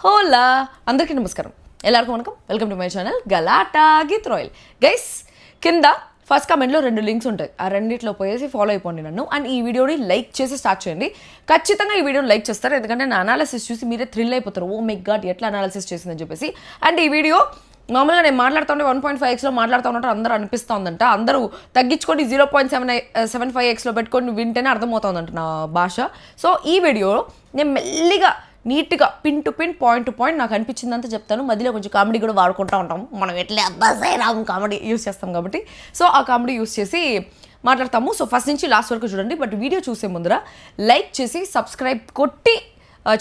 హోలా అందరికీ నమస్కారం ఎల్లరికీ వనకం welcome to my channel Galatta Geetu Royal guys కింద ఫస్ట్ కామెంట్లో 2 లింక్స్ ఉంటాయి ఆ రెండిట్లో పోయేసి ఫాలో అయిపోండి నన్ను అండ్ ఈ వీడియోని లైక్ చేసి స్టార్ట్ చేయండి ఖచ్చితంగా ఈ వీడియోని లైక్ చేస్తారు ఎందుకంటే నా అనాలిసిస్ చూసి మీరే థ్రిల్ అయిపోతారు ఓ మై గాడ్ ఎట్లా అనాలిసిస్ చేసిందని చెప్పేసి అండ్ ఈ వీడియో మామూలుగా నేను మాట్లాడుతుంటే 1.5xలో మాట్లాడుతూ ఉన్నట్టు అందరూ అనిపిస్తూ ఉందంట అందరూ తగ్గించుకొని 0.75xలో పెట్టుకొని వింటేనే అర్థమవుతుందంట నా భాష సో ఈ వీడియో నేను మెల్లిగా నీట్గా pin to pin point to point నాకు అనిపించిందంతా చెప్తాను మధ్యలో కొంచెం కామెడీ కూడా వాడుకుంటూ ఉంటాం మనం ఎట్లా అబ్బాయి కామెడీ యూస్ చేస్తాం కాబట్టి సో ఆ కామెడీ యూస్ చేసి మాట్లాడతాము సో ఫస్ట్ నుంచి లాస్ట్ వరకు చూడండి బట్ వీడియో చూసే ముందర లైక్ చేసి సబ్స్క్రైబ్ కొట్టి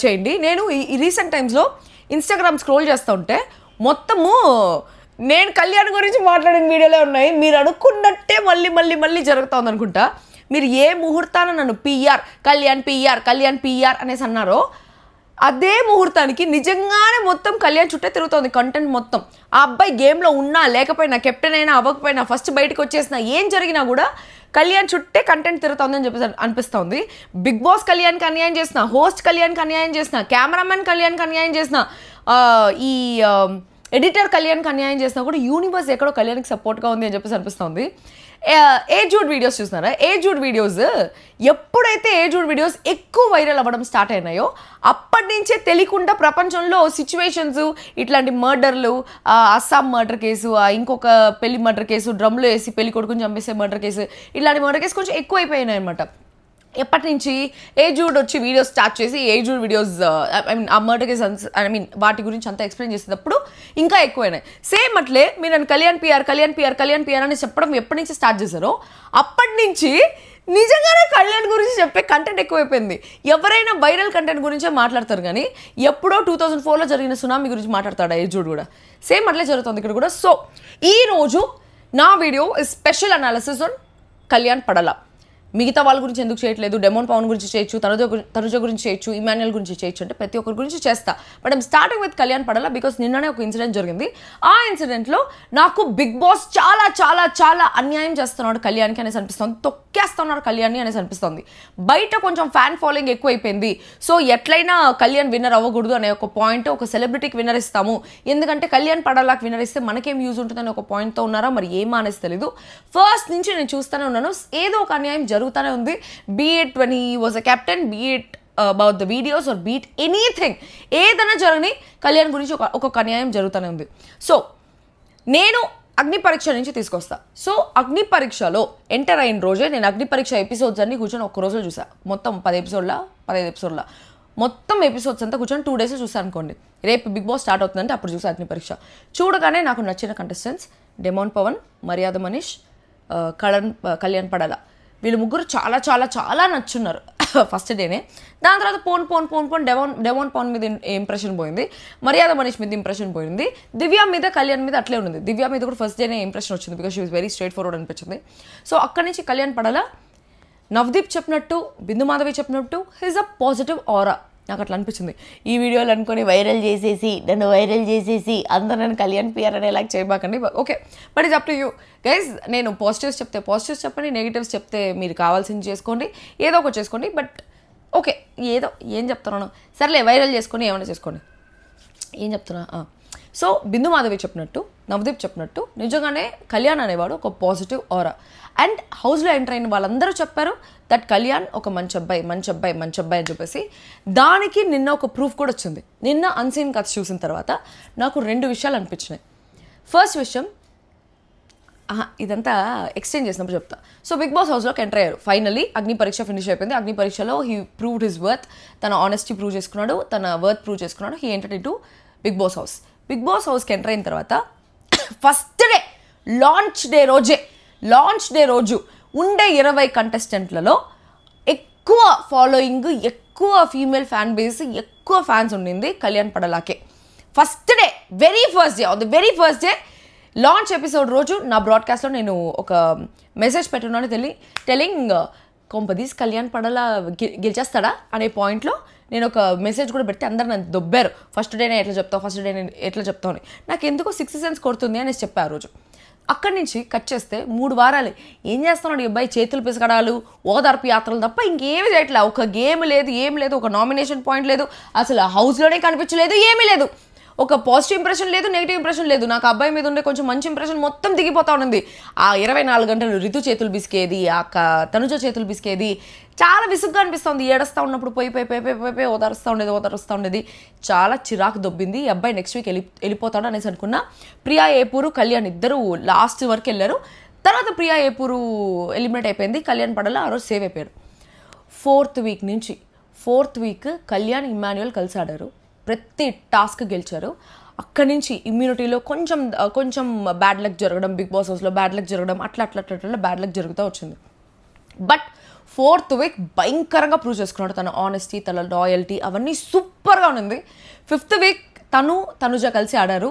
చేయండి నేను ఈ రీసెంట్ టైమ్స్లో ఇన్స్టాగ్రామ్ స్క్రోల్ చేస్తూ ఉంటే మొత్తము నేను కళ్యాణ్ గురించి మాట్లాడిన వీడియోలే ఉన్నాయి మీరు అనుకున్నట్టే మళ్ళీ జరుగుతుంది అనుకుంటా మీరు ఏ ముహూర్తాన నన్ను కళ్యాణ్ పిఆర్ అనేసి అన్నారో అదే ముహూర్తానికి నిజంగానే మొత్తం కళ్యాణ్ చుట్టే తిరుగుతుంది కంటెంట్ మొత్తం ఆ అబ్బాయి గేమ్లో ఉన్నా లేకపోయినా కెప్టెన్ అయినా అవ్వకపోయినా ఫస్ట్ బయటకు వచ్చేసినా ఏం జరిగినా కూడా కళ్యాణ్ చుట్టే కంటెంట్ తిరుగుతుందని చెప్పేసి అనిపిస్తుంది బిగ్ బాస్ కళ్యాణ్కి అన్యాయం చేసిన హోస్ట్ కళ్యాణ్కి అన్యాయం చేసిన కెమెరామెన్ కళ్యాణ్కి అన్యాయం చేసిన ఈ ఎడిటర్ కళ్యాణ్కి అన్యాయం చేసినా కూడా యూనివర్స్ ఎక్కడో కళ్యాణ్కి సపోర్ట్గా ఉంది అని చెప్పేసి అనిపిస్తుంది ఏజూడ్ వీడియోస్ చూస్తున్నారా ఏజూడ్ వీడియోస్ ఎప్పుడైతే ఏజూడ్ వీడియోస్ ఎక్కువ వైరల్ అవ్వడం స్టార్ట్ అయినాయో అప్పటి నుంచే తెలియకుండా ప్రపంచంలో సిచ్యువేషన్స్ ఇట్లాంటి మర్డర్లు అస్సాం మర్డర్ కేసు ఇంకొక పెళ్లి మర్డర్ కేసు డ్రమ్లో వేసి పెళ్లి కొడుకుని చంపేసే మర్డర్ కేసు ఇట్లాంటి మర్డర్ కేసు కొంచెం ఎక్కువ అయిపోయినాయి అనమాట ఎప్పటి నుంచి ఏజూడ్ వచ్చి వీడియోస్ స్టార్ట్ చేసి ఏజూడ్ వీడియోస్ ఆ మర్డర్ కేస్ వాటి గురించి అంతా ఎక్స్ప్లెయిన్ చేసేటప్పుడు ఇంకా ఎక్కువైనాయి సేమ్ అట్లే మీరు నన్ను కళ్యాణ్ పిఆర్ అని చెప్పడం ఎప్పటి నుంచి స్టార్ట్ చేశారో అప్పటి నుంచి నిజంగానే కళ్యాణ్ గురించి చెప్పే కంటెంట్ ఎక్కువైపోయింది ఎవరైనా వైరల్ కంటెంట్ గురించే మాట్లాడతారు కానీ ఎప్పుడో 2004లో జరిగిన సునామీ గురించి మాట్లాడతాడు ఏజూడ్ కూడా సేమ్ అట్లే జరుగుతుంది ఇక్కడ కూడా సో ఈరోజు నా video special analysis on Kalyan Padala మిగతా వాళ్ళ గురించి ఎందుకు చేయట్లేదు డెమోన్ పవన్ గురించి చేయొచ్చు తనుజ గురించి చేయొచ్చు ఇమాన్యుయల్ గురించి చేయొచ్చు అంటే ప్రతి ఒక్కరి గురించి చేస్తా but I'm starting with Kalyan పడల because నిన్ననే ఒక ఇన్సిడెంట్ జరిగింది ఆ ఇన్సిడెంట్లో నాకు బిగ్ బాస్ చాలా అన్యాయం చేస్తున్నాడు కళ్యాణ్కి అనేసి అనిపిస్తుంది తొక్కేస్తున్నాడు కళ్యాణ్ని అనేసి అనిపిస్తుంది బయట కొంచెం ఫ్యాన్ ఫాలోయింగ్ ఎక్కువైపోయింది సో ఎట్లయినా కళ్యాణ్ విన్నర్ అవ్వకూడదు అనే ఒక పాయింట్ ఒక సెలబ్రిటీకి విన్నర్ ఇస్తాము ఎందుకంటే కళ్యాణ్ పడలాకి విన్నర్ ఇస్తే మనకేం యూజ్ ఉంటుందని ఒక పాయింట్తో ఉన్నారా మరి ఏం అనేసి తెలీదు ఫస్ట్ నుంచి నేను చూస్తూనే ఉన్నాను ఏదో ఒక అన్యాయం జరుగుతూనే ఉంది be it when he was a captain be it about the videos or be it anything ఏదైనా జరగని కళ్యాణ్ గురించి ఒక్కొక్క అన్యాయం జరుగుతూనే ఉంది సో నేను అగ్ని పరీక్ష నుంచి తీసుకొస్తా సో అగ్ని పరీక్షలో ఎంటర్ అయిన రోజే నేను అగ్ని పరీక్ష ఎపిసోడ్స్ అన్ని కూర్చొని ఒక్క రోజులో చూసా మొత్తం 15 ఎపిసోడ్ల మొత్తం ఎపిసోడ్స్ అంతా కూర్చొని 2 days చూసాను అనుకోండి రేపు బిగ్ బాస్ స్టార్ట్ అవుతుందంటే అప్పుడు చూసా అగ్ని పరీక్ష చూడగానే నాకు నచ్చిన కంటెస్టెంట్స్ డెమోన్ పవన్ మర్యాద మనీష్ కళ్యాణ్ పడల వీళ్ళు ముగ్గురు చాలా నచ్చున్నారు ఫస్ట్ డేనే దాని తర్వాత పోన్ డెమోన్ పవన్ మీద ఇంప్రెషన్ పోయింది మర్యాద మనీష్ మీద ఇంప్రెషన్ పోయింది దివ్య మీద కళ్యాణ్ మీద అట్లే ఉంది దివ్య మీద కూడా ఫస్ట్ డేనే ఇంప్రెషన్ వచ్చింది because she was very straight forward అనిపించింది సో అక్కడి నుంచి కళ్యాణ్ పడల నవదీప్ చెప్పినట్టు బిందు మాధవి చెప్పినట్టు హిజ్ అ పాజిటివ్ ఆరా నాకు అట్లా అనిపించింది ఈ వీడియోలు అనుకొని నన్ను వైరల్ చేసేసి అందరూ నన్ను కళ్యాణ్ పిఆర్ అనేలాగా చేయబాకండి okay but it's up to you guys నేను పాజిటివ్స్ చెప్తే పాజిటివ్స్ చెప్పండి నెగిటివ్స్ చెప్తే మీరు కావాల్సింది చేసుకోండి ఏదో ఒకటి చేసుకోండి బట్ ఓకే ఏం చెప్తున్నాను సర్లే వైరల్ చేసుకొని ఏమైనా చేసుకోండి ఏం చెప్తున్నా సో బిందు మాధవి చెప్పినట్టు నవదీప్ చెప్పినట్టు నిజంగానే కళ్యాణ్ అనేవాడు ఒక పాజిటివ్ ఆరా అండ్ హౌస్లో ఎంటర్ అయిన వాళ్ళందరూ చెప్పారు దట్ కళ్యాణ్ ఒక మంచి అబ్బాయి అని చెప్పేసి దానికి నిన్న ఒక ప్రూఫ్ కూడా వచ్చింది నిన్న అన్సీన్ కథ చూసిన తర్వాత నాకు 2 విషయాలు అనిపించినాయి ఫస్ట్ విషయం ఇదంతా ఎక్స్చేంజ్ చేసినప్పుడు చెప్తా సో బిగ్ బాస్ హౌస్లోకి ఎంటర్ అయ్యారు ఫైనలీ అగ్ని పరీక్ష ఫినిష్ అయిపోయింది అగ్ని పరీక్షలో హీ ప్రూవ్డ్ హిస్ వర్త్ తన ఆనెస్టీ ప్రూవ్ చేసుకున్నాడు తన వర్త్ ప్రూవ్ చేసుకున్నాడు he entered into Bigg Boss హౌస్కి ఎంటర్ అయిన తర్వాత ఫస్ట్ డే లాంచ్ డే రోజు ఉండే 20 కంటెస్టెంట్లలో ఎక్కువ ఫాలోయింగ్ ఎక్కువ ఫీమేల్ ఫ్యాన్ బేస్ ఎక్కువ ఫ్యాన్స్ ఉండింది కళ్యాణ్ పడలాకే first day on the very first day launch episode రోజు నా బ్రాడ్కాస్ట్లో నేను ఒక మెసేజ్ పెట్టున్నాను టెలింగ్ కొంపదీస్ కళ్యాణ్ పడల గెలిచేస్తాడా అనే పాయింట్లో నేను ఒక మెసేజ్ కూడా పెడితే అందరు నన్ను దొబ్బారు ఫస్ట్ డే ఎట్లా చెప్తావు అని నాకు ఎందుకో 6th సెన్స్ కొడుతుంది అనేసి చెప్పా ఆ రోజు అక్కడి నుంచి కట్ చేస్తే 3 వారాలు ఏం చేస్తున్నాడు ఈ అబ్బాయి? చేతులు పిసకడాలు, ఓదార్పు యాత్రలు తప్ప ఇంకేమీ చేయట్లేదు. ఒక గేమ్ లేదు, ఏం లేదు, ఒక నామినేషన్ పాయింట్ లేదు, అసలు హౌస్లోనే కనిపించలేదు, ఏమీ లేదు. ఒక పాజిటివ్ ఇంప్రెషన్ లేదు, నెగిటివ్ ఇంప్రెషన్ లేదు. నాకు అబ్బాయి మీద ఉండే కొంచెం మంచి ఇంప్రెషన్ మొత్తం దిగిపోతా ఉంది. ఆ 24 గంటలు రితు చేతులు బిసికేది, ఆ తనుజ చేతులు బిసికేది, చాలా విసుగ్గా అనిపిస్తుంది. ఏడుస్తూ ఉన్నప్పుడు పోయి ఓదారుస్తూ ఉండేది. చాలా చిరాకు దొబ్బింది. ఈ అబ్బాయి నెక్స్ట్ వీక్ వెళ్ళిపోతాడు అనేసి అనుకున్నా. ప్రియా ఏపూరు, కళ్యాణ్ ఇద్దరు లాస్ట్ వరకు వెళ్ళారు. తర్వాత ప్రియా ఏపూరు ఎలిమినేట్ అయిపోయింది. కళ్యాణ్ పడాల ఆ రోజు సేవ్ అయిపోయాడు. 4th వీక్ కళ్యాణ్, ఇమ్మాన్యుయల్ కలిసి ఆడారు. ప్రతి టాస్క్ గెలిచారు. అక్కడి నుంచి ఇమ్యూనిటీలో కొంచెం బ్యాడ్ లక్ జరగడం, బిగ్ బాస్ హౌస్లో బ్యాడ్ లక్ జరగడం, అట్లా బ్యాడ్ లక్ జరుగుతూ వచ్చింది. బట్ 4th వీక్ భయంకరంగా ప్రూవ్ చేసుకున్నాడు. తన ఆనెస్టీ, తన లాయల్టీ అవన్నీ సూపర్గా ఉంది. 5th వీక్ తనుజ కలిసి ఆడారు.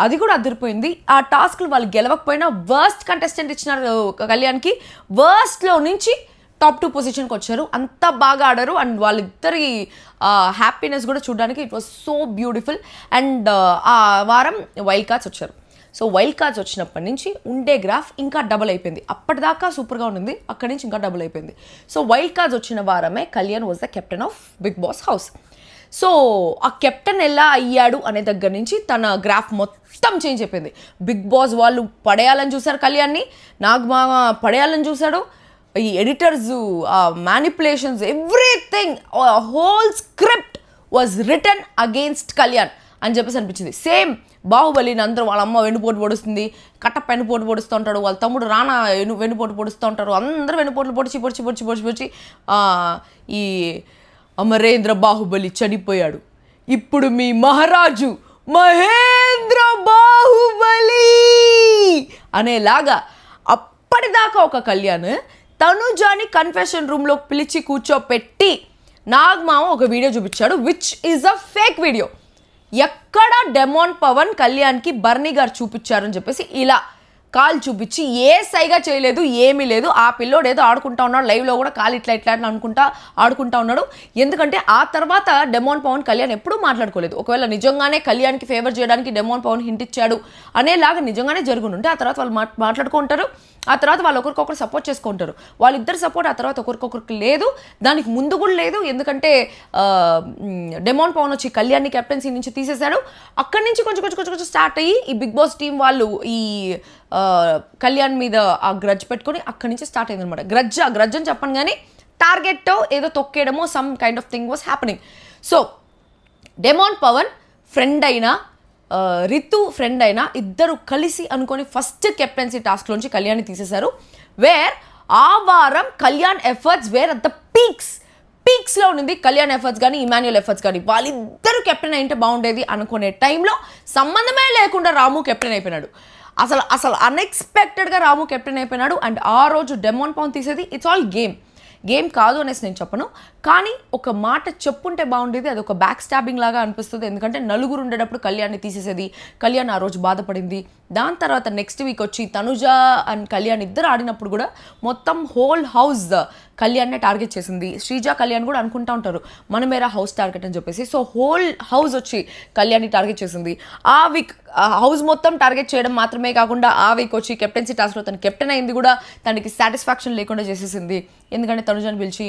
అది కూడా అదిరిపోయింది. ఆ టాస్క్లు వాళ్ళు గెలవకపోయినా వర్స్ట్ కంటెస్టెంట్ ఇచ్చినారు కళ్యాణ్కి. వర్స్ట్లో నుంచి టాప్ 2 పొజిషన్కి వచ్చారు. అంత బాగా ఆడారు. అండ్ వాళ్ళిద్దరి హ్యాపీనెస్ కూడా చూడడానికి it was so beautiful. And ఆ వారం వైల్డ్ కార్డ్స్ వచ్చారు. సో వైల్డ్ కార్డ్స్ వచ్చినప్పటి నుంచి ఉండే గ్రాఫ్ ఇంకా డబుల్ అయిపోయింది. అప్పటిదాకా సూపర్గా ఉంది, అక్కడి నుంచి ఇంకా డబుల్ అయిపోయింది. సో వైల్డ్ కార్డ్స్ వచ్చిన వారమే Kalyan was the captain of Bigg Boss house. So ఆ కెప్టెన్ ఎలా అయ్యాడు అనే దగ్గర నుంచి తన గ్రాఫ్ మొత్తం చేంజ్ అయిపోయింది. బిగ్ బాస్ వాళ్ళు పడేయాలని చూశారు కళ్యాణ్ని, నాగమామ పడేయాలని చూశాడు. ఈ editors, manipulations, everything, whole script was return against Kalyan అని చెప్పేసి అనిపించింది. సేమ్ బాహుబలిని అందరూ వాళ్ళ అమ్మ వెన్నుపోటు పొడుస్తుంది, కట్టప్ప వెన్నుపోటు పొడుస్తూ ఉంటాడు, వాళ్ళ తమ్ముడు రానా వెన్నుపోటు పొడుస్తూ ఉంటారు, అందరూ వెన్నుపోట్లు పొడిచి ఈ అమరేంద్ర బాహుబలి చనిపోయాడు, ఇప్పుడు మీ మహారాజు మహేంద్ర బాహుబలి అనేలాగా అప్పటిదాకా ఒక కళ్యాణ్ తనుజాని కన్ఫెషన్ రూమ్లో పిలిచి కూర్చోపెట్టి నాగమామ ఒక వీడియో చూపించాడు, which is a fake video. ఎక్కడ డెమోన్ పవన్ కళ్యాణ్కి బర్నీ గారు చూపించారని చెప్పేసి ఇలా కాలు చూపించి ఏ సైగా చేయలేదు, ఏమీ లేదు. ఆ పిల్లోడు ఏదో ఆడుకుంటా ఉన్నాడు, లైవ్లో కూడా కాలు ఇట్లా అనుకుంటా ఆడుకుంటా ఉన్నాడు. ఎందుకంటే ఆ తర్వాత డెమోన్ పవన్ కళ్యాణ్ ఎప్పుడూ మాట్లాడుకోలేదు. ఒకవేళ నిజంగానే కళ్యాణ్కి ఫేవర్ చేయడానికి డెమోన్ పవన్ హింట్ ఇచ్చాడు అనేలాగా నిజంగానే జరుగుతుంటే ఆ తర్వాత వాళ్ళు మాట్లాడుకుంటారు. ఆ తర్వాత వాళ్ళు ఒకరికొకరు సపోర్ట్ చేసుకుంటారు. వాళ్ళిద్దరు సపోర్ట్ ఆ తర్వాత ఒకరికొకరికి లేదు, దానికి ముందు కూడా లేదు. ఎందుకంటే డెమోన్ పవన్ వచ్చి కళ్యాణ్ని కెప్టెన్సీ నుంచి తీసేశాడు. అక్కడి నుంచి కొంచెం స్టార్ట్ అయ్యి ఈ బిగ్ బాస్ టీం వాళ్ళు ఈ కళ్యాణ్ మీద ఆ గ్రడ్జ్ పెట్టుకొని అక్కడి నుంచి స్టార్ట్ అయింది అనమాట. గ్రడ్జ్ అని చెప్పను కానీ టార్గెట్ ఏదో తొక్కేయడమో some kind of thing was happening. So demon Pavan friend అయినా రితు ఫ్రెండ్ అయినా ఇద్దరు కలిసి అనుకొని ఫస్ట్ కెప్టెన్సీ టాస్క్లోంచి కళ్యాణ్ని తీసేశారు. వేర్ ఆ వారం Kalyan efforts were at the పీక్స్లో ఉంది. కళ్యాణ్ ఎఫర్ట్స్ కానీ ఇమాన్యుయల్ ఎఫర్ట్స్ కానీ వాళ్ళిద్దరూ కెప్టెన్ అయితే బాగుండేది అనుకునే టైంలో సంబంధమే లేకుండా రాము కెప్టెన్ అయిపోయినాడు. అసలు అన్ఎక్స్పెక్టెడ్గా రాము కెప్టెన్ అయిపోయినాడు. అండ్ ఆ రోజు డెమోన్ పవన్ తీసేది ఇట్స్ ఆల్ గేమ్ కాదు అనేసి నేను చెప్పను, కానీ ఒక మాట చెప్పుంటే బాగుండేది. అది ఒక బ్యాక్ స్టాబింగ్ లాగా అనిపిస్తుంది. ఎందుకంటే నలుగురు ఉండేటప్పుడు కళ్యాణ్ని తీసేసేది. కళ్యాణ్ ఆ రోజు బాధపడింది. దాని తర్వాత నెక్స్ట్ వీక్ వచ్చి తనుజ అండ్ కళ్యాణ్ ఇద్దరు ఆడినప్పుడు కూడా మొత్తం హోల్ హౌస్ కళ్యాణ్నే టార్గెట్ చేసింది. శ్రీజ కళ్యాణ్ కూడా అనుకుంటా ఉంటారు మనమేరా హౌస్ టార్గెట్ అని చెప్పేసి. సో హోల్ హౌస్ వచ్చి కళ్యాణ్ని టార్గెట్ చేసింది. ఆ వీక్ హౌస్ మొత్తం టార్గెట్ చేయడం మాత్రమే కాకుండా ఆ వీక్ వచ్చి కెప్టెన్సీ టాస్క్లో తను కెప్టెన్ అయింది కూడా తనకి సాటిస్ఫాక్షన్ లేకుండా చేసేసింది. ఎందుకంటే తనుజని పిలిచి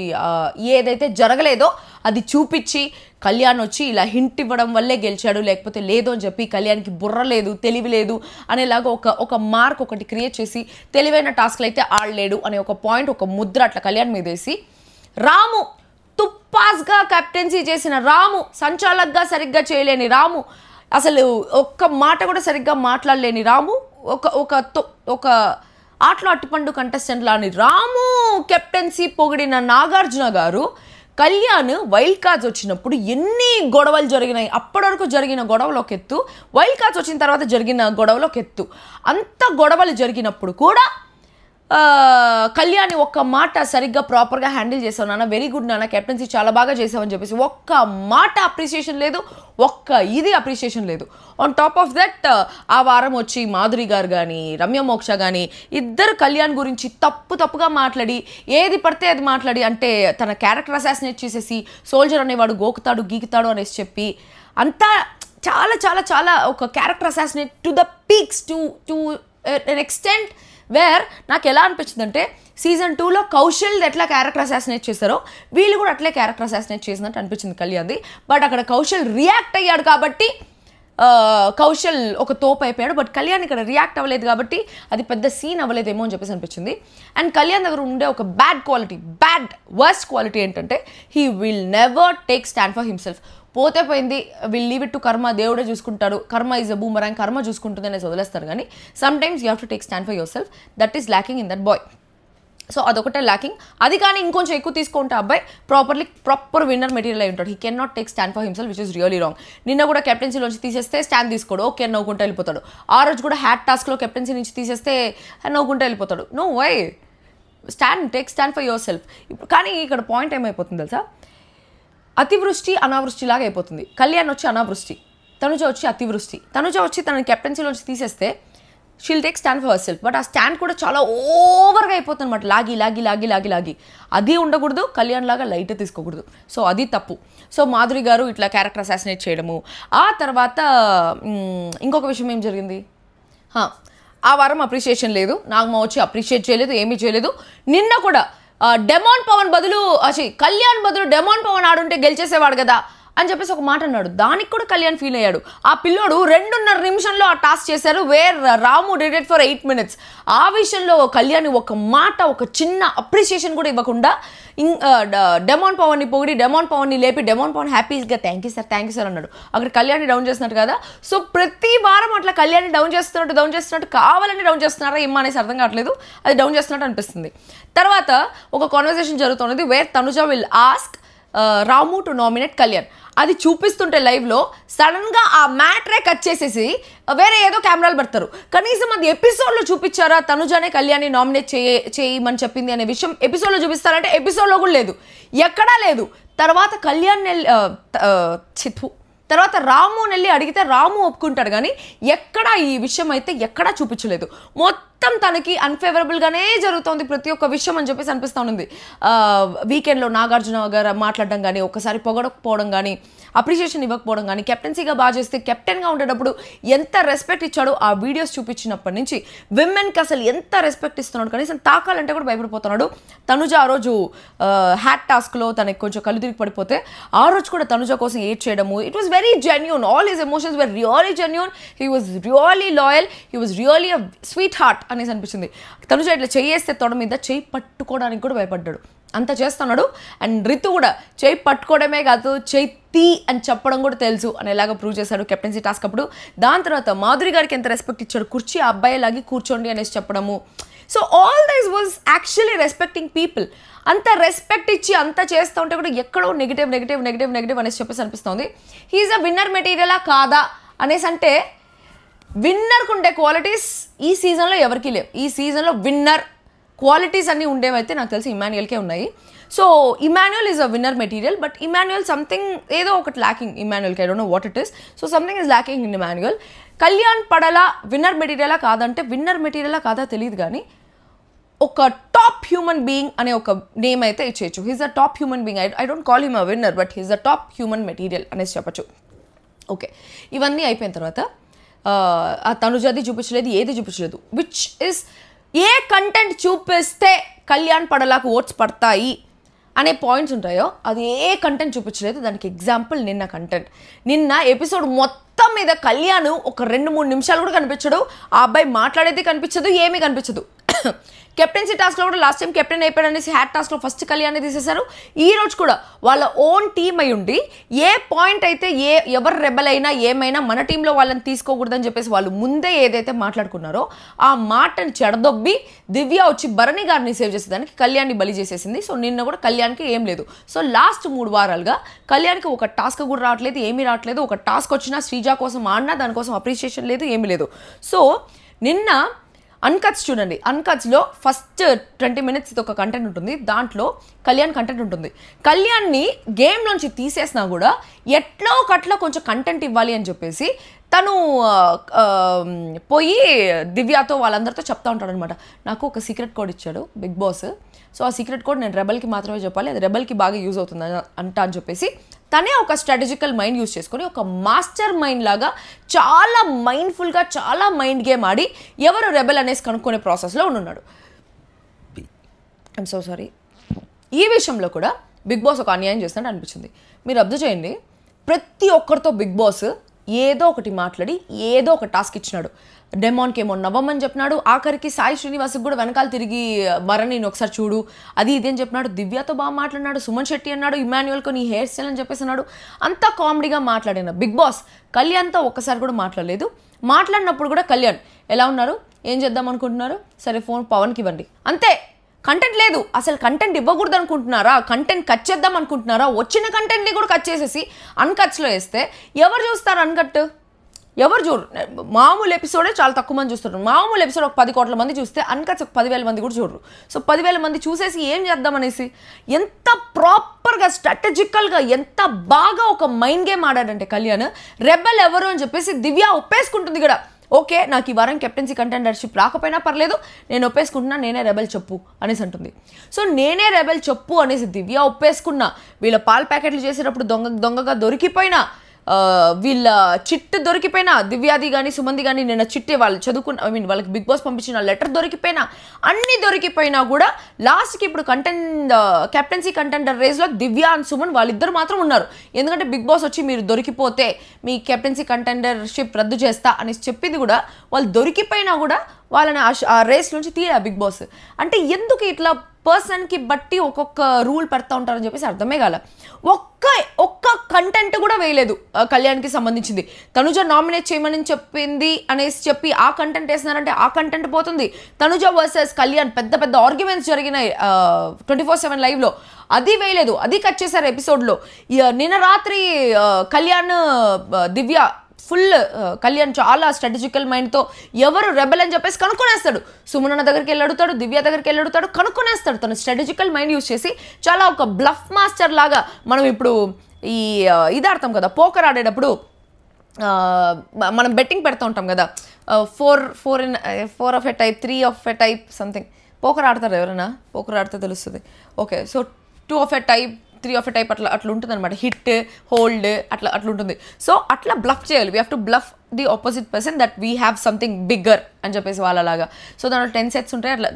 ఏదైతే జరగలేదో అది చూపించి కళ్యాణ్ వచ్చి ఇలా హింట్ ఇవ్వడం వల్లే గెలిచాడు, లేకపోతే లేదు అని చెప్పి కళ్యాణ్కి బుర్ర లేదు, తెలివి లేదు అనేలాగా ఒక మార్క్ ఒకటి క్రియేట్ చేసి తెలివైన టాస్క్లు అయితే ఆడలేడు అనే ఒక పాయింట్, ఒక ముద్ర అట్లా కళ్యాణ్ మీద వేసి రాము తుప్పాస్గా కెప్టెన్సీ చేసిన రాము, సంచాలక్గా సరిగ్గా చేయలేని రాము, అసలు ఒక్క మాట కూడా సరిగ్గా మాట్లాడలేని రాము, ఒక ఆటలో అట్టిపండు కంటెస్టెంట్ లాని రాము కెప్టెన్సీ పొగిడిన నాగార్జున గారు కళ్యాణ్ వైల్డ్ కార్డ్స్ వచ్చినప్పుడు ఎన్ని గొడవలు జరిగినాయి. అప్పటి వరకు జరిగిన గొడవలు ఒక ఎత్తు, వైల్డ్ కార్డ్స్ వచ్చిన తర్వాత జరిగిన గొడవలు ఒక ఎత్తు. అంత గొడవలు జరిగినప్పుడు కూడా కళ్యాణ్ ఒక్క మాట సరిగ్గా ప్రాపర్గా హ్యాండిల్ చేసావు నాన్న, వెరీ గుడ్ నాన్న, కెప్టెన్సీ చాలా బాగా చేసావని చెప్పేసి ఒక్క మాట అప్రిసియేషన్ లేదు, ఒక్క ఇది అప్రిసియేషన్ లేదు. ఆన్ టాప్ ఆఫ్ దట్ ఆ వారం వచ్చి మాధురి గారు కానీ రమ్య మోక్ష కానీ ఇద్దరు కళ్యాణ్ గురించి తప్పుగా మాట్లాడి ఏది పడితే అది మాట్లాడి, అంటే తన క్యారెక్టర్ అసాసినేట్ చేసేసి సోల్జర్ అనేవాడు గోకుతాడు గీకుతాడు అనేసి చెప్పి అంతా చాలా చాలా చాలా ఒక character assassinate to the peaks to an extent where నాకు ఎలా అనిపించిందంటే సీజన్ 2లో కౌశల్ ఎట్లా క్యారెక్టర్ అసాసినేట్ చేశారో వీళ్ళు కూడా అట్లే క్యారెక్టర్ అసాసినేట్ చేసినట్టు అనిపించింది కళ్యాణ్ది. బట్ అక్కడ కౌశల్ రియాక్ట్ అయ్యాడు కాబట్టి కౌశల్ ఒక తోపు అయిపోయాడు. బట్ కళ్యాణ్ ఇక్కడ రియాక్ట్ అవ్వలేదు కాబట్టి అది పెద్ద సీన్ అవ్వలేదేమో అని చెప్పేసి అనిపించింది. అండ్ కళ్యాణ్ దగ్గర ఉండే ఒక వర్స్ట్ క్వాలిటీ ఏంటంటే he will never take stand for himself. పోతే పోయింది, విల్ లీవ్ ఇట్ టు కర్మ, దేవుడే చూసుకుంటాడు, కర్మ ఈజ్ అ బూమరాంగ్, కర్మ చూసుకుంటుంది అనేసి వదిలేస్తారు. కానీ some times you have to take stand for your self. That is lacking in that boy. So అదొకటే ల్యాకింగ్. అది కానీ ఇంకొంచెం ఎక్కువ తీసుకుంటే అబ్బాయి ప్రాపర్ విన్నర్ మెటీరియల్ అయి ఉంటాడు. He can not take stand for himself which is really wrong. నిన్న కూడా కెప్టెన్సీలోంచి తీసేస్తే స్టాండ్ తీసుకోడు, ఓకే నవ్వుకుంటూ వెళ్ళిపోతాడు. ఆ రోజు కూడా హ్యాట్ టాస్క్లో కెప్టెన్సీ నుంచి తీసేస్తే నవ్వుకుంటూ వెళ్ళిపోతాడు. No why, take stand for yourself. కానీ ఇక్కడ పాయింట్ ఏమైపోతుంది తెలుసా, అతివృష్టి అనావృష్టిలాగా అయిపోతుంది. కళ్యాణ్ వచ్చి అనావృష్టి, తనుజ వచ్చి అతివృష్టి. తనుజ వచ్చి తన కెప్టెన్సీలోంచి తీసేస్తే she'll take stand for her self. But ఆ స్టాండ్ కూడా చాలా ఓవర్గా అయిపోతుంది అనమాట, లాగి. అది ఉండకూడదు, కళ్యాణ్ లాగా లైట్ తీసుకోకూడదు. సో అది తప్పు. సో మాధురి గారు ఇట్లా క్యారెక్టర్ అసాసినేట్ చేయడము. ఆ తర్వాత ఇంకొక విషయం ఏం జరిగింది, ఆ వారం అప్రిషియేషన్ లేదు, నాగమ్మ వచ్చి అప్రిషియేట్ చేయలేదు, ఏమీ చేయలేదు. నిన్న కూడా డెమాన్ పవన్ బదులు కళ్యాణ్ బదులు డెమాన్ పవన్ ఆడుంటే గెలిచేసేవాడు కదా అని చెప్పేసి ఒక మాట అన్నాడు. దానికి కూడా కళ్యాణ్ ఫీల్ అయ్యాడు. ఆ పిల్లోడు 2.5 నిమిషంలో ఆ టాస్క్ చేశారు, where Ramu did it for 8 minutes. ఆ విషయంలో కళ్యాణ్ ఒక మాట, ఒక చిన్న అప్రిషియేషన్ కూడా ఇవ్వకుండా డెమాన్ పవన్ని పొగిడి డెమాన్ పవన్ని లేపి డెమాన్ పవన్ హ్యాపీగా థ్యాంక్ యూ సార్ అన్నాడు. అక్కడ కళ్యాణ్ని డౌన్ చేస్తున్నట్టు కదా. సో ప్రతి వారం అట్లా కళ్యాణ్ని డౌన్ చేస్తున్నట్టు కావాలని డౌన్ చేస్తున్నారా ఏమో అనేసి అర్థం కావట్లేదు. అది డౌన్ చేస్తున్నట్టు అనిపిస్తుంది. తర్వాత ఒక కాన్వర్సేషన్ జరుగుతున్నది where Tanuja will ask Ramu to nominate Kalyan. అది చూపిస్తుంటే లైవ్లో సడన్గా ఆ మ్యాటరే కట్ చేసేసి వేరే ఏదో కెమెరాలు పెడతారు. కనీసం అది ఎపిసోడ్లో చూపించారా తనుజానే కళ్యాణ్ని నామినేట్ చేయమని చెప్పింది అనే విషయం ఎపిసోడ్లో చూపిస్తారంటే ఎపిసోడ్లో కూడా లేదు, ఎక్కడా లేదు. తర్వాత తర్వాత రాము నెల్లి అడిగితే రాము ఒప్పుకుంటాడు కానీ ఎక్కడా ఈ విషయం అయితే ఎక్కడా చూపించలేదు. మొత్తం తనకి అన్ఫేవరబుల్గానే జరుగుతుంది ప్రతి ఒక్క విషయం అని చెప్పేసి అనిపిస్తూ ఉంది. వీకెండ్లో నాగార్జున గారు మాట్లాడడం కానీ, ఒకసారి పొగడకపోవడం కానీ, అప్రిషియేషన్ ఇవ్వకపోవడం కానీ, కెప్టెన్సీగా బాగా చేస్తే కెప్టెన్గా ఉండేటప్పుడు ఎంత రెస్పెక్ట్ ఇచ్చాడో ఆ వీడియోస్ చూపించినప్పటి నుంచి విమెన్కి అసలు ఎంత రెస్పెక్ట్ ఇస్తున్నాడు, కనీసం తాకాలంటే కూడా భయపడిపోతున్నాడు. తనుజ ఆ రోజు హ్యాట్ టాస్క్లో తనకి కొంచెం కళ్ళు తిరిగి పడిపోతే ఆ రోజు కూడా తనుజ కోసం ఏడ్ చేయడము, it was very genuine. All his emotions were really genuine. He was really loyal, he was really a sweet heart అనేసి అనిపించింది. తనుజ ఇట్లా చేయేస్తే తొడ మీద చేయి పట్టుకోవడానికి కూడా భయపడ్డాడు, అంత చేస్తున్నాడు. అండ్ రితు కూడా చేయి పట్టుకోవడమే కాదు చేయి తీ అని చెప్పడం కూడా తెలుసు అనేలాగా ప్రూవ్ చేశాడు కెప్టెన్సీ టాస్క్ అప్పుడు. దాని తర్వాత మాధురి గారికి ఎంత రెస్పెక్ట్ ఇచ్చాడు, కుర్చీ ఆ అబ్బాయి లాగి కూర్చోండి అనేసి చెప్పడము. So all this was actually respecting people. అంత రెస్పెక్ట్ ఇచ్చి అంత చేస్తూ ఉంటే కూడా ఎక్కడో నెగిటివ్ అనేసి చెప్పేసి అనిపిస్తుంది. హీఈస్ అ విన్నర్ మెటీరియలా కాదా అనేసి అంటే విన్నర్కు ఉండే క్వాలిటీస్ ఈ సీజన్లో ఎవరికీ లేవు. ఈ సీజన్లో విన్నర్ క్వాలిటీస్ అన్నీ ఉండేవైతే నాకు తెలిసి ఇమాన్యుయల్కే ఉన్నాయి. So Emmanuel is a winner material, but Emmanuel something ఏదో ఒకటి ల్యాకింగ్ ఇమాన్యుయల్కి. I don't know what it is. So something is lacking in Emmanuel. Kalyan Padala winner మెటీరియలా కాదంటే విన్నర్ మెటీరియలా కాదా తెలియదు కానీ ఒక టాప్ హ్యూమన్ బీయింగ్ అనే ఒక నేమ్ అయితే ఇచ్చేయచ్చు. He's a top human being. I don't call him a winner, but he's a top human material అనేసి చెప్పచ్చు. ఓకే, ఇవన్నీ అయిపోయిన తర్వాత ఆ తనుజాది చూపించలేదు, ఏది చూపించలేదు. విచ్ ఇస్ ఏ కంటెంట్ చూపిస్తే కళ్యాణ్ పడలాకు ఓట్స్ పడతాయి అనే పాయింట్స్ ఉంటాయో అది ఏ కంటెంట్ చూపించలేదు. దానికి ఎగ్జాంపుల్ నిన్న కంటెంట్. నిన్న ఎపిసోడ్ మొత్తం మీద కళ్యాణ్ ఒక 2-3 నిమిషాలు కూడా కనిపించడు. ఆ అబ్బాయి మాట్లాడేది కనిపించదు, ఏమీ కనిపించదు. కెప్టెన్సీ టాస్క్లో కూడా లాస్ట్ టైం కెప్టెన్ అయిపోయాడు అనేసి హ్యాట్ టాస్క్లో ఫస్ట్ కళ్యాణ్ తీసేశారు. ఈ రోజు కూడా వాళ్ళ ఓన్ టీమ్ అయి ఉండి ఏ పాయింట్ అయితే ఎవరు రెబల్ అయినా ఏమైనా మన టీంలో వాళ్ళని తీసుకోకూడదని చెప్పేసి వాళ్ళు ముందే ఏదైతే మాట్లాడుకున్నారో ఆ మాటని చెడదొబ్బి దివ్య వచ్చి భరణి గారిని సేవ్ చేసేదానికి కళ్యాణ్ని బలి చేసేసింది. సో నిన్న కూడా కళ్యాణ్కి ఏం లేదు. సో లాస్ట్ 3 వారాలుగా కళ్యాణ్కి ఒక టాస్క్ కూడా రావట్లేదు, ఏమీ రావట్లేదు. ఒక టాస్క్ వచ్చినా శ్రీజ కోసం ఆడినా దానికోసం అప్రిషియేషన్ లేదు, ఏమీ లేదు. సో నిన్న అన్కట్స్ చూడండి. అన్కట్స్లో ఫస్ట్ 20 minutes ఒక కంటెంట్ ఉంటుంది, దాంట్లో కళ్యాణ్ కంటెంట్ ఉంటుంది. కళ్యాణ్ని గేమ్లోంచి తీసేసినా కూడా ఎట్లో ఒకట్లో కొంచెం కంటెంట్ ఇవ్వాలి అని చెప్పేసి తను పోయి దివ్యతో వాళ్ళందరితో చెప్తా ఉంటాడు అనమాట. నాకు ఒక సీక్రెట్ కోడ్ ఇచ్చాడు బిగ్ బాస్, సో ఆ సీక్రెట్ కోడ్ నేను రెబల్కి మాత్రమే చెప్పాలి, అది రెబల్కి బాగా యూజ్ అవుతుంది అని చెప్పేసి తనే ఒక స్ట్రాటజికల్ మైండ్ యూజ్ చేసుకొని ఒక మాస్టర్ మైండ్ లాగా చాలా మైండ్ఫుల్గా చాలా మైండ్ గేమ్ ఆడి ఎవరు రెబెల్ అనేసి కనుక్కునే ప్రాసెస్లో ఉన్నాడు. I'm so sorry. ఈ విషయంలో కూడా బిగ్ బాస్ ఒక అన్యాయం చేస్తున్నట్టు అనిపించింది. మీరు అబ్జర్వ్ చేయండి, ప్రతి ఒక్కరితో బిగ్ బాస్ ఏదో ఒకటి మాట్లాడి ఏదో ఒక టాస్క్ ఇచ్చినాడు. డెమాన్కి ఏమో నవ్వమని చెప్పినాడు, ఆఖరికి సాయి శ్రీనివాస్కి కూడా వెనకాల తిరిగి మరణిని ఒకసారి చూడు అది ఇది అని చెప్పినాడు. దివ్యతో బాగా మాట్లాడినాడు, సుమన్ శెట్టి అన్నాడు, ఇమాన్యుయల్కు నీ హెయిర్ స్టైల్ అని చెప్పేసి అన్నాడు. అంతా కామెడీగా మాట్లాడిన బిగ్ బాస్ కళ్యాణ్తో ఒక్కసారి కూడా మాట్లాడలేదు. మాట్లాడినప్పుడు కూడా కళ్యాణ్ ఎలా ఉన్నారు, ఏం చేద్దాం అనుకుంటున్నారు, సరే ఫోన్ పవన్కి ఇవ్వండి, అంతే. కంటెంట్ లేదు, అసలు కంటెంట్ ఇవ్వకూడదు అనుకుంటున్నారా, కంటెంట్ కట్ చేద్దాం అనుకుంటున్నారా, వచ్చిన కంటెంట్ని కూడా కట్ చేసేసి అన్కట్స్లో వేస్తే ఎవరు చూస్తారు? అన్కట్ ఎవరు చూడరు. మామూలు ఎపిసోడే చాలా తక్కువ మంది చూస్తారు. మామూలు ఎపిసోడ్ ఒక 10 కోట్ల మంది చూస్తే అన్కట్స్ ఒక 10,000 మంది కూడా చూడరు. సో 10,000 మంది చూసేసి ఏం చేద్దామనేసి ఎంత ప్రాపర్గా స్ట్రాటజికల్గా ఎంత బాగా ఒక మైండ్ గేమ్ ఆడాడంటే కళ్యాణ్. రెబెల్ ఎవరు అని చెప్పేసి దివ్య ఒప్పేసుకుంటుంది కూడా. ఓకే, నాకు ఈ వారం కెప్టెన్సీ కంటెండర్షిప్ రాకపోయినా పర్లేదు, నేను ఒప్పేసుకుంటున్నా, నేనే రెబెల్ చెప్పు అనేసి అంటుంది. సో నేనే రెబెల్ చెప్పు అనేసి దివ్య ఒప్పేసుకున్నా. వీళ్ళ పాల ప్యాకెట్లు చేసేటప్పుడు దొంగగా దొరికిపోయినా, వీళ్ళ చిట్ దొరికిపోయినా, దివ్యాది కానీ సుమంది కానీ నిన్న చిట్టే వాళ్ళు చదువుకున్న వాళ్ళకి బిగ్ బాస్ పంపించిన లెటర్ దొరికిపోయినా, అన్ని దొరికిపోయినా కూడా లాస్ట్కి ఇప్పుడు కెప్టెన్సీ కంటెండర్ రేస్లో దివ్య అండ్ సుమన్ వాళ్ళిద్దరు మాత్రం ఉన్నారు. ఎందుకంటే బిగ్ బాస్ వచ్చి మీరు దొరికిపోతే మీ కెప్టెన్సీ కంటెండర్షిప్ రద్దు చేస్తా అని చెప్పింది కూడా వాళ్ళు దొరికిపోయినా కూడా వాళ్ళని ఆ రేస్ నుంచి తీరా బిగ్ బాస్. అంటే ఎందుకు ఇట్లా పర్సన్కి బట్టి ఒక్కొక్క రూల్ పెడతా ఉంటారని చెప్పేసి అర్థమే కాల. ఒక్క కంటెంట్ కూడా వేయలేదు కళ్యాణ్కి సంబంధించింది. తనుజ నామినేట్ చేయమని చెప్పింది అనేసి చెప్పి ఆ కంటెంట్ వేసినారంటే ఆ కంటెంట్ పోతుంది. తనుజ వర్సెస్ కళ్యాణ్ పెద్ద ఆర్గ్యుమెంట్స్ జరిగినాయి 24/7 లైవ్లో, అది వేయలేదు, అది కట్ చేశారు ఎపిసోడ్లో. నిన్న రాత్రి కళ్యాణ్ దివ్య ఫుల్ కళ్యాణ్ చాలా స్ట్రాటజికల్ మైండ్తో ఎవరు రెబెల్ అని చెప్పేసి కనుక్కునేస్తాడు. సుమనన్న దగ్గరికి వెళ్ళి అడుగుతాడు, దివ్య దగ్గరికి వెళ్ళి అడుగుతాడు, కనుక్కునేస్తాడు. తను స్ట్రాటజికల్ మైండ్ యూజ్ చేసి చాలా ఒక బ్లఫ్ మాస్టర్ లాగా. మనం ఇప్పుడు ఇది ఆడతాం కదా, పోకర్ ఆడేటప్పుడు మనం బెట్టింగ్ పెడతా ఉంటాం కదా, 4 of a type, 3 of a type something. Poker ఆడతారు ఎవరైనా? పోకర్ ఆడితే తెలుస్తుంది. Okay, so 2 of a type, 3 of a type అట్లా ఉంటుంది అనమాట. హిట్, హోల్డ్ అట్లా ఉంటుంది. సో అట్లా బ్లఫ్ చేయాలి. We have to bluff the opposite person that we have something bigger అని చెప్పేసి వాళ్ళలాగా. సో దాంట్లో 10 సెట్స్ ఉంటాయి. అట్లా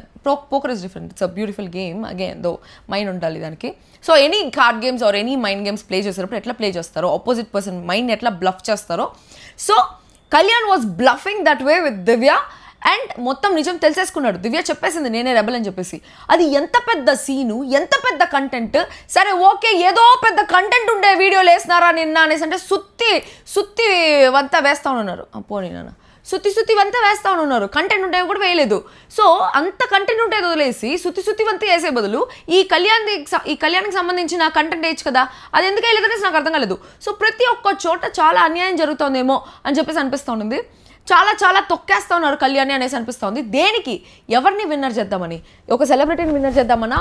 poker is different. It's a beautiful game. Again though mind ఉండాలి దానికి. So any card games or any mind games play చేసేటప్పుడు ఎట్లా ప్లే చేస్తారో, ఆపోజిట్ పర్సన్ మైండ్ ఎట్లా బ్లఫ్ చేస్తారో. So Kalyan was bluffing that way with Divya and మొత్తం నిజం తెలిసేసుకున్నాడు. దివ్య చెప్పేసింది నేనే రెబెల్ అని చెప్పేసి. అది ఎంత పెద్ద సీను, ఎంత పెద్ద కంటెంట్. సరే ఓకే, ఏదో పెద్ద కంటెంట్ ఉండే వీడియోలు వేసినారా నిన్న అనేసి అంటే సుత్తి వంతా వేస్తా ఉన్నారు. పోనీ నాన్న, సుత్తి వంతా వేస్తా ఉన్నారు. కంటెంట్ ఉంటే కూడా వేయలేదు. సో అంత కంటెంట్ ఉంటే వదిలేసి సుత్తి వంతా వేసే బదులు ఈ కళ్యాణ్కి సంబంధించిన కంటెంట్ వేయచ్చు కదా, అది ఎందుకు వేయలేదనేసి నాకు అర్థం కాలేదు. సో ప్రతి ఒక్క చోట చాలా అన్యాయం జరుగుతుందేమో అని చెప్పేసి అనిపిస్తూ ఉంది. చాలా తొక్కేస్తా ఉన్నారు కళ్యాణి అనేసి అనిపిస్తుంది. దేనికి? ఎవరిని విన్నర్ చేద్దామని? ఒక సెలబ్రిటీని విన్నర్ చేద్దామన్నా,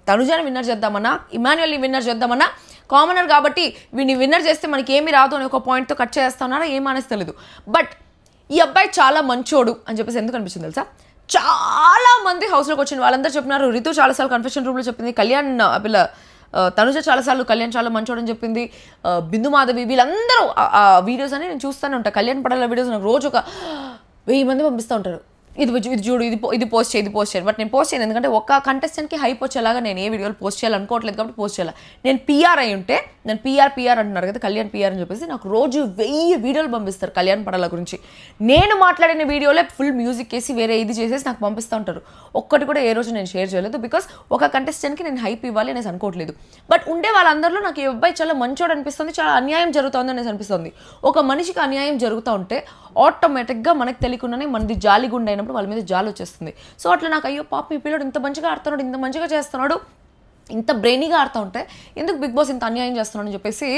తనుజాని విన్నర్ చేద్దామన్నా, ఇమాన్యుయల్ని విన్నర్ చేద్దామన్నా, కామనర్ కాబట్టి వీడిని విన్నర్ చేస్తే మనకి ఏమి రాదు అని ఒక పాయింట్తో కట్ చేస్తా ఉన్నారా ఏమనేసి తెలియదు. బట్ ఈ అబ్బాయి చాలా మంచోడు అని చెప్పేసి ఎందుకు అనిపించింది తెలుసా? చాలా మంది హౌస్లోకి వచ్చిన వాళ్ళందరూ చెప్పినారు. రితు చాలాసార్లు కన్ఫెషన్ రూమ్లో చెప్పింది, కళ్యాణ్ పిల్ల తనుజ చాలాసార్లు కళ్యాణ్ చాలా మంచోడని చెప్పింది, బిందు మాధవి వీళ్ళందరూ ఆ వీడియోస్ అని నేను చూస్తూనే ఉంటాను. కళ్యాణ్ పడాల వీడియోస్ నాకు రోజు ఒక 1000 మంది పంపిస్తూ ఉంటారు. ఇది చూడు, ఇది పోస్ట్ చేయండి. బట్ నేను పోస్ట్ చేయను, ఎందుకంటే ఒక కంటెస్టెంట్కి హైప్ వచ్చేలాగా నేను ఏ వీడియోలు పోస్ట్ చేయాలనుకోవట్లేదు కాబట్టి పోస్ట్ చేయాలి. నేను పిఆర్ అయి ఉంటే, నేను పిఆర్ అంటున్నారు కదా, కళ్యాణ్ పిఆర్ అని చెప్పేసి నాకు రోజు 1000 వీడియోలు పంపిస్తారు కళ్యాణ్ పడాల గురించి. నేను మాట్లాడిన వీడియోలే ఫుల్ మ్యూజిక్ వేసి వేరే ఇది చేసేసి నాకు పంపిస్తూ ఉంటారు. ఒక్కటి కూడా ఏ రోజు నేను షేర్ చేయలేదు. బికాస్ ఒక కంటెస్టెంట్కి నేను హైప్ ఇవ్వాలి అనేసి అనుకోవట్లేదు. బట్ ఉండే వాళ్ళందరిలో నాకు ఈ అబ్బాయి చాలా మంచోడు అనిపిస్తుంది, చాలా అన్యాయం జరుగుతుంది అనేసి అనిపిస్తుంది. ఒక మనిషికి అన్యాయం జరుగుతూ ఉంటే ఆటోమేటిక్గా మనకు తెలియకుండానే మనది జాలిగుండ అయినప్పుడు వాళ్ళ మీద జాలి వచ్చేస్తుంది. సో అట్లా నాకు అయ్యో పాప మీ పిల్లడు ఇంత మంచిగా ఆడుతున్నాడు, ఇంత మంచిగా చేస్తున్నాడు, ఇంత బ్రెయినీగా ఆడుతూ ఉంటే ఎందుకు బిగ్ బాస్ ఇంత అన్యాయం చేస్తున్నాడు అని చెప్పేసి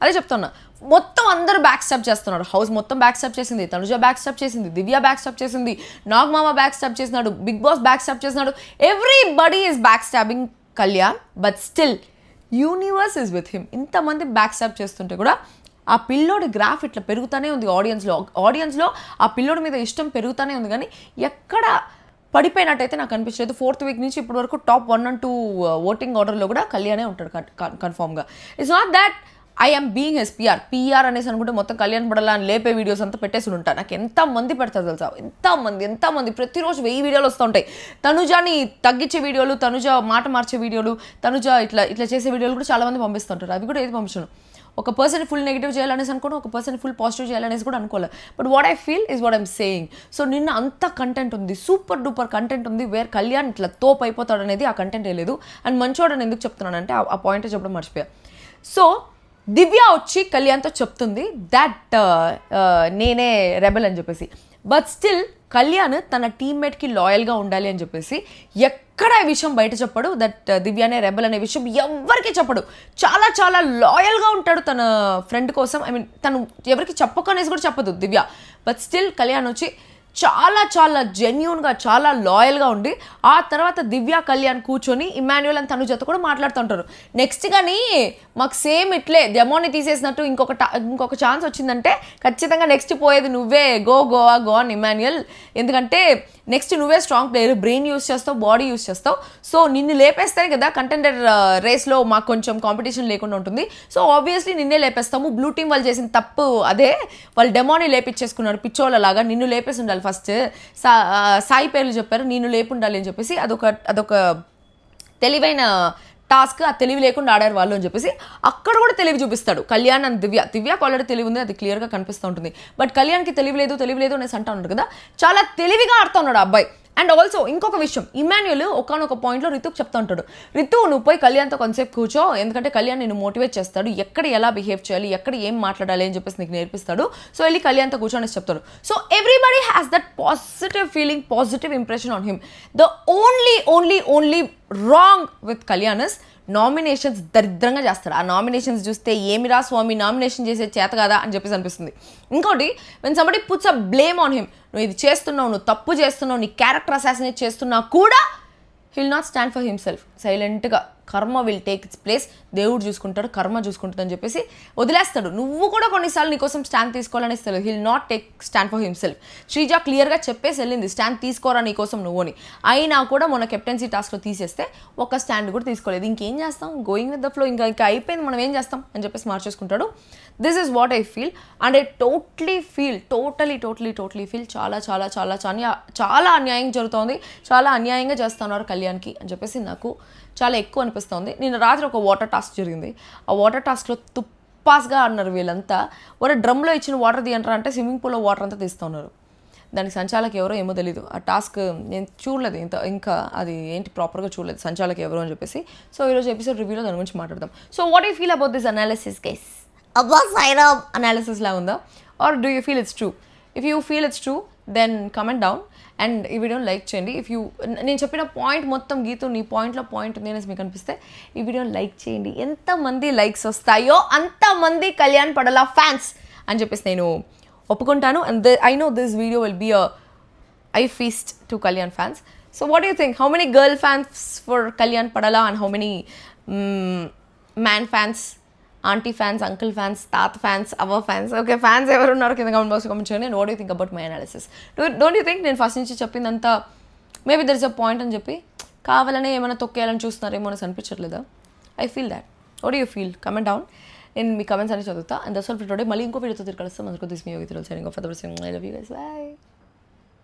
అదే చెప్తున్నా. మొత్తం అందరూ బ్యాక్ స్టాప్ చేస్తున్నారు. హౌస్ మొత్తం బ్యాక్ స్టాప్ చేసింది, తనుజ బ్యాక్ స్టాప్ చేసింది, దివ్య బ్యాక్ స్టాప్ చేసింది, నాగమామ బ్యాక్ స్టాప్ చేసినాడు, బిగ్ బాస్ బ్యాక్ స్టాప్ చేసినాడు. Everybody is back stabbing Kalyan, but still universe is with him. ఇంతమంది బ్యాక్ స్టాప్ చేస్తుంటే కూడా ఆ పిల్లోడి గ్రాఫ్ ఇట్లా పెరుగుతూనే ఉంది. ఆడియన్స్లో ఆ పిల్లోడి మీద ఇష్టం పెరుగుతూనే ఉంది. కానీ ఎక్కడ పడిపోయినట్టయితే నాకు అనిపించలేదు. 4th వీక్ నుంచి ఇప్పటి వరకు టాప్ 1 and 2 ఓటింగ్ ఆర్డర్లో కూడా కళ్యాణే ఉంటాడు కన్ఫామ్గా. It's not that I'm being his PR అనేసి అనుకుంటే మొత్తం కళ్యాణ్ పడాలా అని లేపే వీడియోస్ అంతా పెట్టేసి ఉంటాను. నాకు ఎంతమంది పెడతారు తెలుసా, ఎంతమంది ప్రతిరోజు 1000 వీడియోలు వస్తూ ఉంటాయి. తనుజాని తగ్గించే వీడియోలు, తనుజ మాట మార్చే వీడియోలు, తనుజ ఇట్లా చేసే వీడియోలు కూడా చాలామంది పంపిస్తుంటారు. అవి కూడా ఏది పంపించను. ఒక పర్సన్ ఫుల్ నెగిటివ్ చేయాలనేసి అనుకోను, ఒక పర్సన్ ఫుల్ పాజిటివ్ చేయాలనేసి కూడా అనుకోవాలి. But what I feel is what I'm saying. So నిన్న అంత కంటెంట్ ఉంది, సూపర్ డూపర్ కంటెంట్ ఉంది, వేర్ కళ్యాణ్ ఇట్లా తోపు అయిపోతాడు అనేది ఆ కంటెంట్ లేదు. అండ్ మంచోడని ఎందుకు చెప్తున్నానంటే ఆ పాయింట్ చెప్పడం మర్చిపోయా. సో దివ్య వచ్చి కళ్యాణ్తో చెప్తుంది దట్ నేనే రెబెల్ అని చెప్పేసి. బట్ స్టిల్ కళ్యాణ్ తన టీమ్మేట్కి లాయల్గా ఉండాలి అని చెప్పేసి ఎక్కడ ఈ విషయం బయట చెప్పడు. దట్ దివ్యానే రెబెల్ అనే విషయం ఎవరికి చెప్పడు. చాలా లాయల్గా ఉంటాడు తన ఫ్రెండ్ కోసం. ఐ మీన్ తను ఎవరికి చెప్పకనేసి కూడా చెప్పదు దివ్య. బట్ స్టిల్ కళ్యాణ్ వచ్చి చాలా జెన్యూన్గా చాలా లాయల్గా ఉండి ఆ తర్వాత దివ్య కళ్యాణ్ కూర్చొని ఇమాన్యుయల్ అని తనుజతో కూడా మాట్లాడుతుంటారు. నెక్స్ట్ కానీ మాకు సేమ్ ఇట్లే డెమోని తీసేసినట్టు ఇంకొక ఛాన్స్ వచ్చిందంటే ఖచ్చితంగా నెక్స్ట్ పోయేది నువ్వే, గో అని ఇమాన్యుయల్. ఎందుకంటే నెక్స్ట్ నువ్వే స్ట్రాంగ్ ప్లేయర్, బ్రెయిన్ యూస్ చేస్తావు, బాడీ యూస్ చేస్తావు. సో నిన్ను లేపేస్తేనే కదా కంటెండర్ రేస్లో మాకు కొంచెం కాంపిటీషన్ లేకుండా ఉంటుంది. సో ఆబ్వియస్లీ నిన్నే లేపేస్తాము. బ్లూ టీమ్ వాళ్ళు చేసిన తప్పు అదే, వాళ్ళు డెమోని లేపించేసుకున్నారు పిచ్చోళ్ళలాగా. నిన్ను లేపేసి ఉండాలి ఫస్ట్. సాయి పేర్లు చెప్పారు, నిన్ను లేపుండాలి అని చెప్పేసి అదొక తెలివైన టాస్క్. ఆ తెలివి లేకుండా ఆడారు వాళ్ళు అని చెప్పేసి అక్కడ కూడా తెలివి చూపిస్తాడు కళ్యాణ్ అండ్ దివ్యకు ఆల్రెడీ తెలివి ఉంది, అది క్లియర్గా కనిపిస్తూ ఉంటుంది. బట్ కళ్యాణ్కి తెలివి లేదు అనేసి అంటా ఉన్నాడు కదా, చాలా తెలివిగా ఆడుతూ ఉన్నాడు ఆ అబ్బాయి. అండ్ ఆల్సో ఇంకొక విషయం, ఇమాన్యుయల్ ఒకనొక పాయింట్లో రితుకు చెప్తా ఉంటాడు, రితు నువ్వు పోయి కళ్యాణ్తో కొంతసేపు కూర్చో, ఎందుకంటే కళ్యాణ్ నేను మోటివేట్ చేస్తాడు, ఎక్కడ ఎలా బిహేవ్ చేయాలి, ఎక్కడ ఏం మాట్లాడాలి అని చెప్పేసి నీకు నేర్పిస్తాడు. సో వెళ్ళి కళ్యాణ్తో కూర్చోని చెప్తాడు. So everybody has that positive feeling, positive impression on him. The only wrong with Kalyan is nominations దరిద్రంగా చేస్తాడు. ఆ నామినేషన్స్ చూస్తే ఏమిరా స్వామి నామినేషన్ చేసే చేత కదా అని చెప్పేసి అనిపిస్తుంది. ఇంకోటి, when somebody puts a blame on him, నువ్వు ఇది చేస్తున్నావు, నువ్వు తప్పు చేస్తున్నావు, నీ క్యారెక్టర్ అసాసినేట్ చేస్తున్నా కూడా he'll not stand for himself. సైలెంట్గా కర్మ విల్ టేక్ ఇట్స్ ప్లేస్, దేవుడు చూసుకుంటాడు, కర్మ చూసుకుంటుంది అని చెప్పేసి వదిలేస్తాడు. నువ్వు కూడా కొన్నిసార్లు నీకోసం స్టాండ్ తీసుకోవాలని ఇస్తాడు. Hill not take stand for himself. Sreeja క్లియర్గా చెప్పేసి వెళ్ళింది స్టాండ్ తీసుకోరా నీకోసం నువ్వు అని. అయినా కూడా మన కెప్టెన్సీ టాస్క్లో తీసేస్తే ఒక స్టాండ్ కూడా తీసుకోలేదు. ఇంకేం చేస్తాం, గోయింగ్ విత్ ద ఫ్లో, ఇంకా అయిపోయింది, మనం ఏం చేస్తాం అని చెప్పేసి మార్చేసుకుంటాడు. This is what I feel. And I totally feel చాలా అన్యాయం జరుగుతోంది, చాలా అన్యాయంగా చేస్తున్నారు కళ్యాణ్కి అని చెప్పేసి నాకు చాలా ఎక్కువ అనిపిస్తుంది. నిన్న రాత్రి ఒక వాటర్ టాస్క్ జరిగింది. ఆ వాటర్ టాస్క్లో తుప్పాస్గా అన్నారు వీళ్ళంతా. ఒక డ్రమ్లో ఇచ్చిన వాటర్ తీయంటారా అంటే స్విమ్మింగ్ పూల్లో వాటర్ అంతా తీస్తూ ఉన్నారు. దానికి సంచాలక ఎవరో ఏమో తెలీదు. ఆ టాస్క్ నేను చూడలేదు, ఇంకా అది ఏంటి ప్రాపర్గా చూడలేదు సంచాలక ఎవరో అని చెప్పేసి. సో ఈరోజు ఎపిసోడ్ రివ్యూలో దాని గురించి మాట్లాడదాం. So what you feel about this analysis guys? అబ్బా సైడ్ అనాలిసిస్ లా ఉందా, or do you feel it's true? If you feel it's true then comment down and ఈ వీడియోని లైక్ చేయండి. నేను చెప్పిన పాయింట్ మొత్తం గీతు నీ పాయింట్లో పాయింట్ ఉంది అనేసి మీకు అనిపిస్తే ఈ వీడియోని లైక్ చేయండి. ఎంతమంది లైక్స్ వస్తాయో అంతమంది కళ్యాణ్ పడలా ఫ్యాన్స్ అని చెప్పేసి నేను ఒప్పుకుంటాను. And I know this video will be a eye feast to Kalyan fans. So what you think? How many girl fans for Kalyan Padala and how many man fans, aunty fans, uncle fans, తాత fans, our fans? Okay, fans ఎవరు ఉన్నారు కింద comment box comment చేయండి. And what you think about my analysis? Don't you think నేను first నుంచి చెప్పిందంతా maybe there is a point అని చెప్పి కావాలనే ఏమైనా తొక్కేయాలని చూస్తున్నారేమో అని అనిపించట్లేదా? I feel that. What you feel? Comment down. నేను మీ కమెంట్స్ అని చదువుతా. And that's all for today. మళ్ళీ ఇంకో వీడియోతో తిరిగి కలుస్తాం. అందుకు దిస్ మీ యోగితలో signing off. For the I love you guys. By.